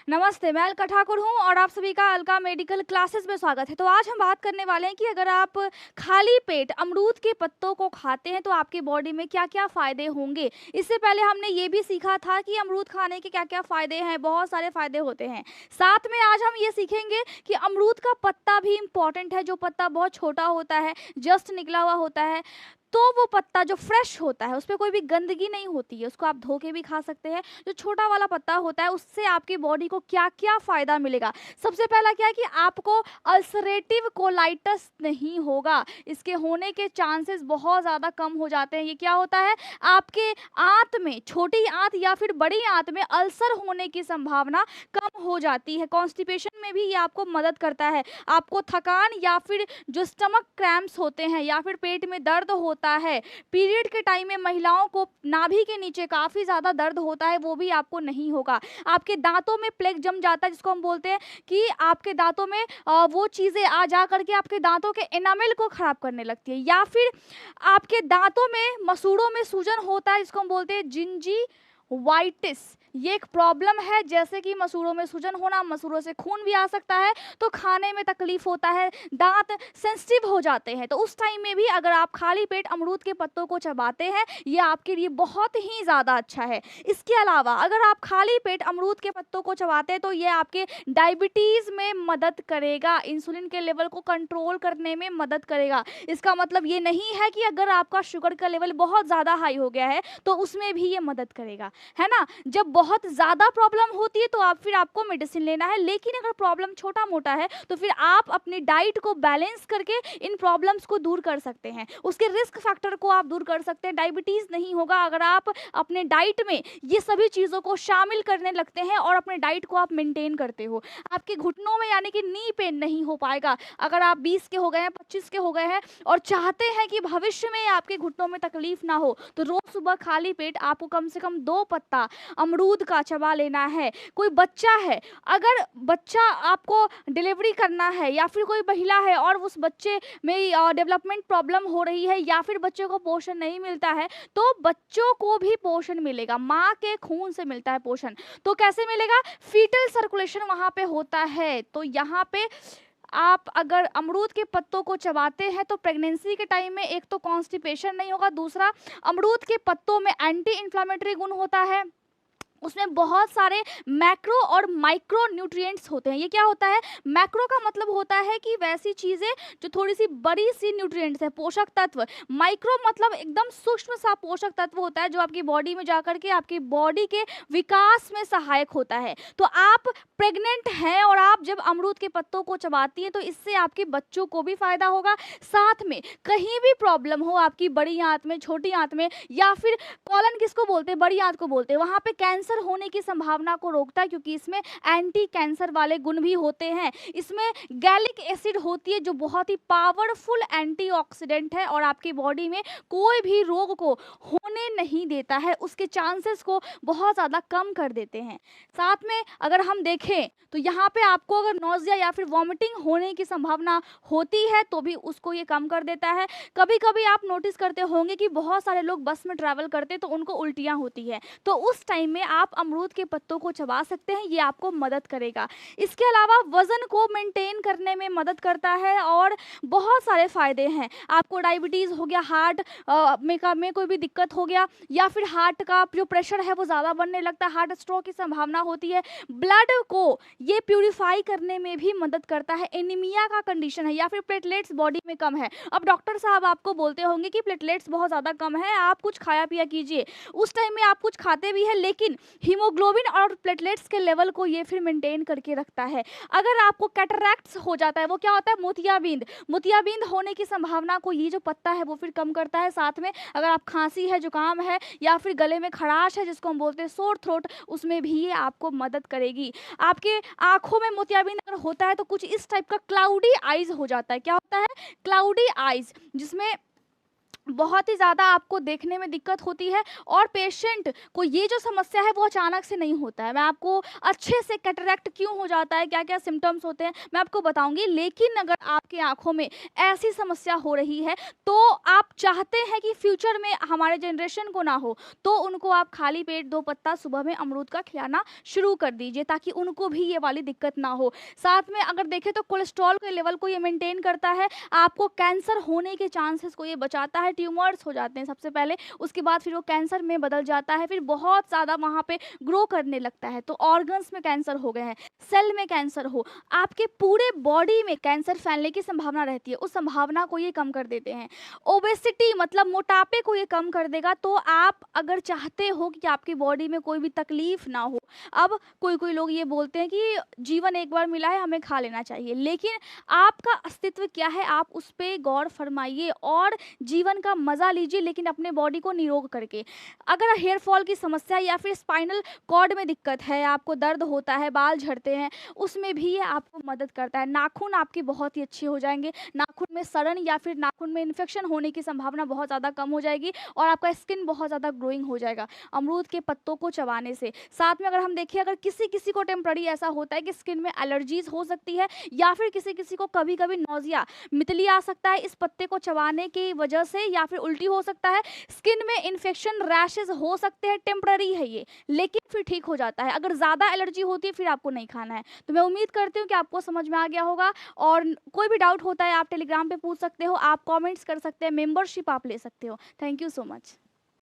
नमस्ते, मैं अलका ठाकुर हूँ और आप सभी का अलका मेडिकल क्लासेस में स्वागत है। तो आज हम बात करने वाले हैं कि अगर आप खाली पेट अमरूद के पत्तों को खाते हैं तो आपकी बॉडी में क्या-क्या फ़ायदे होंगे। इससे पहले हमने ये भी सीखा था कि अमरूद खाने के क्या-क्या फ़ायदे हैं, बहुत सारे फ़ायदे होते हैं। साथ में आज हम ये सीखेंगे कि अमरूद का पत्ता भी इम्पॉर्टेंट है, जो पत्ता बहुत छोटा होता है, जस्ट निकला हुआ होता है। तो वो पत्ता जो फ्रेश होता है, उसपे कोई भी गंदगी नहीं होती है, उसको आप धो के भी खा सकते हैं। जो छोटा वाला पत्ता होता है, उससे आपकी बॉडी को क्या-क्या फ़ायदा मिलेगा। सबसे पहला क्या है कि आपको अल्सरेटिव कोलाइटिस नहीं होगा, इसके होने के चांसेस बहुत ज़्यादा कम हो जाते हैं। ये क्या होता है, आपके आंत में, छोटी आंत या फिर बड़ी आंत में अल्सर होने की संभावना कम हो जाती है। कॉन्स्टिपेशन में भी ये आपको मदद करता है। आपको थकान या फिर जो स्टमक क्रैम्प्स होते हैं या फिर पेट में दर्द होता है, पीरियड के टाइम में महिलाओं को नाभि के नीचे काफ़ी ज़्यादा दर्द होता है, वो भी आपको नहीं होगा। आपके दांतों में प्लेक जम जाता है, जिसको हम बोलते हैं कि आपके दांतों में वो चीज़ें आ जा करके आपके दांतों के एनामेल को ख़राब करने लगती है। या फिर आपके दांतों में मसूड़ों में सूजन होता है, जिसको हम बोलते हैं जिंजीवाइटिस। ये एक प्रॉब्लम है, जैसे कि मसूड़ों में सूजन होना, मसूड़ों से खून भी आ सकता है, तो खाने में तकलीफ होता है, दांत सेंसिटिव हो जाते हैं। तो उस टाइम में भी अगर आप खाली पेट अमरूद के पत्तों को चबाते हैं, ये आपके लिए बहुत ही ज़्यादा अच्छा है। इसके अलावा अगर आप खाली पेट अमरूद के पत्तों को चबाते हैं तो ये आपके डायबिटीज़ में मदद करेगा, इंसुलिन के लेवल को कंट्रोल करने में मदद करेगा। इसका मतलब ये नहीं है कि अगर आपका शुगर का लेवल बहुत ज़्यादा हाई हो गया है तो उसमें भी ये मदद करेगा, है ना? जब बहुत ज़्यादा प्रॉब्लम होती है तो फिर आपको मेडिसिन लेना है, लेकिन अगर प्रॉब्लम छोटा-मोटा है तो फिर आप अपनी डाइट को बैलेंस करके इन प्रॉब्लम्स को दूर कर सकते हैं। उसके रिस्क फैक्टर को आप दूर कर सकते हैं। डायबिटीज़ नहीं होगा अगर आप अपने डाइट में ये सभी चीज़ों को शामिल करने लगते हैं और अपने डाइट को आप मेंटेन करते हो। आपके घुटनों में यानी कि नी पेन नहीं हो पाएगा। अगर आप 20 के हो गए हैं, 25 के हो गए हैं और चाहते हैं कि भविष्य में आपके घुटनों में तकलीफ ना हो, तो रोज़ सुबह खाली पेट आपको कम से कम 2 पत्ता अमरूद का चबा लेना है। कोई बच्चा है, अगर बच्चा आपको डिलीवरी करना है या फिर कोई महिला है और उस बच्चे में डेवलपमेंट प्रॉब्लम हो रही है या फिर बच्चे को पोषण नहीं मिलता है, तो बच्चों को भी पोषण मिलेगा। माँ के खून से मिलता है पोषण। तो कैसे मिलेगा? फीटल सर्कुलेशन वहाँ पे होता है। तो यहाँ पे आप अगर अमरूद के पत्तों को चबाते हैं तो प्रेगनेंसी के टाइम में एक तो कॉन्स्टिपेशन नहीं होगा, दूसरा अमरूद के पत्तों में एंटी इन्फ्लेमेटरी गुण होता है। उसमें बहुत सारे मैक्रो और माइक्रो न्यूट्रिएंट्स होते हैं। ये क्या होता है? मैक्रो का मतलब होता है कि वैसी चीज़ें जो थोड़ी-सी बड़ी-सी न्यूट्रिएंट्स है, पोषक तत्व। माइक्रो मतलब एकदम सूक्ष्म-सा पोषक तत्व होता है, जो आपकी बॉडी में जाकर के आपकी बॉडी के विकास में सहायक होता है। तो आप प्रेग्नेंट हैं और आप जब अमरूद के पत्तों को चबाती हैं, तो इससे आपके बच्चों को भी फ़ायदा होगा। साथ में कहीं भी प्रॉब्लम हो आपकी बड़ी आँत में, छोटी आँत में या फिर कॉलन किसको बोलते हैं? बड़ी आँत को बोलते हैं। वहाँ पे कैंसर होने की संभावना को रोकता है, क्योंकि इसमें एंटी कैंसर वाले गुण भी होते हैं। इसमें गैलिक एसिड होती है, जो बहुत ही पावरफुल एंटीऑक्सीडेंट है और आपकी बॉडी में कोई भी रोग को होने नहीं देता है, उसके चांसेस को बहुत ज़्यादा कम कर देते हैं। साथ में अगर हम देखें तो यहाँ पे आपको अगर नौजिया या फिर वॉमिटिंग होने की संभावना होती है तो भी उसको ये कम कर देता है। कभी-कभी आप नोटिस करते होंगे कि बहुत सारे लोग बस में ट्रैवल करते हैं तो उनको उल्टियाँ होती है, तो उस टाइम में आप अमरूद के पत्तों को चबा सकते हैं, ये आपको मदद करेगा। इसके अलावा वज़न को मेंटेन करने में मदद करता है और बहुत सारे फ़ायदे हैं। आपको डायबिटीज़ हो गया, हार्ट में कोई भी दिक्कत हो गया या फिर हार्ट का जो प्रेशर है वो ज़्यादा बढ़ने लगता है, हार्ट स्ट्रोक की संभावना होती है। ब्लड को ये प्यूरिफाई करने में भी मदद करता है। एनीमिया का कंडीशन है या फिर प्लेटलेट्स बॉडी में कम है, अब डॉक्टर साहब आपको बोलते होंगे कि प्लेटलेट्स बहुत ज़्यादा कम है, आप कुछ खाया पिया कीजिए। उस टाइम में आप कुछ खाते भी हैं, लेकिन हीमोग्लोबिन और प्लेटलेट्स के लेवल को ये फिर मेंटेन करके रखता है। अगर आपको कैटरैक्ट्स हो जाता है, वो क्या होता है? मोतियाबिंद होने की संभावना को ये जो पत्ता है वो फिर कम करता है। साथ में अगर आप खांसी है, जुकाम है या फिर गले में खराश है, जिसको हम बोलते हैं सोर थ्रोट, उसमें भी ये आपको मदद करेगी। आपके आंखों में मोतियाबिंद अगर होता है तो कुछ इस टाइप का क्लाउडी आईज हो जाता है। क्या होता है? क्लाउडी आईज, जिसमें बहुत ही ज़्यादा आपको देखने में दिक्कत होती है और पेशेंट को ये जो समस्या है वो अचानक से नहीं होता है। मैं आपको अच्छे से कैटरैक्ट क्यों हो जाता है, क्या-क्या सिम्पटम्स होते हैं, मैं आपको बताऊँगी। लेकिन अगर आपकी आँखों में ऐसी समस्या हो रही है, तो आप चाहते हैं कि फ्यूचर में हमारे जनरेशन को ना हो, तो उनको आप खाली पेट 2 पत्ता सुबह में अमरूद का खिलाना शुरू कर दीजिए, ताकि उनको भी ये वाली दिक्कत ना हो। साथ में अगर देखें तो कोलेस्ट्रॉल के लेवल को ये मेंटेन करता है, आपको कैंसर होने के चांसेस को ये बचाता है। ट्यूमर्स हो जाते हैं सबसे पहले, उसके बाद फिर वो कैंसर में बदल जाता है, फिर बहुत ज़्यादा वहाँ पे ग्रो करने लगता है। तो ऑर्गन्स में कैंसर हो गए हैं, सेल में कैंसर हो, आपके पूरे बॉडी में कैंसर फैलने की संभावना रहती है, उस संभावना को ये कम कर देते हैं। ओबेसिटी मतलब मोटापे को ये कम कर देगा। तो आप अगर चाहते हो कि आपकी बॉडी में कोई भी तकलीफ ना हो, अब कोई-कोई लोग ये बोलते हैं कि जीवन एक बार मिला है, हमें खा लेना चाहिए। लेकिन आपका अस्तित्व क्या है, आप उस पे गौर फरमाइए और जीवन का मज़ा लीजिए, लेकिन अपने बॉडी को निरोग करके। अगर हेयर फॉल की समस्या या फिर स्पाइनल कॉर्ड में दिक्कत है, आपको दर्द होता है, बाल झड़ते हैं, उसमें भी ये आपको मदद करता है। नाखून आपके बहुत ही अच्छे हो जाएँगे, नाखून में सड़न या फिर नाखून में इन्फेक्शन होने की संभावना बहुत ज़्यादा कम हो जाएगी और आपका स्किन बहुत ज़्यादा ग्लोइंग हो जाएगा अमरूद के पत्तों को चबाने से। साथ में अगर हम देखें, अगर किसी-किसी को टेम्परेरी ऐसा होता है कि स्किन में एलर्जीज़ हो सकती है या फिर किसी-किसी को कभी-कभी नौज़िया, मितली आ सकता है इस पत्ते को चबाने की वजह से, या फिर उल्टी हो सकता है, स्किन में इन्फेक्शन, रैशेज़ हो सकते हैं, टेम्परेरी है ये, लेकिन फिर ठीक हो जाता है। अगर ज़्यादा एलर्जी होती है फिर आपको नहीं खाना है। तो मैं उम्मीद करती हूँ कि आपको समझ में आ गया होगा और कोई भी डाउट होता है आप टेलीग्राम पे पूछ सकते हो, आप कमेंट्स कर सकते हैं, मेंबरशिप आप ले सकते हो। Thank you so much.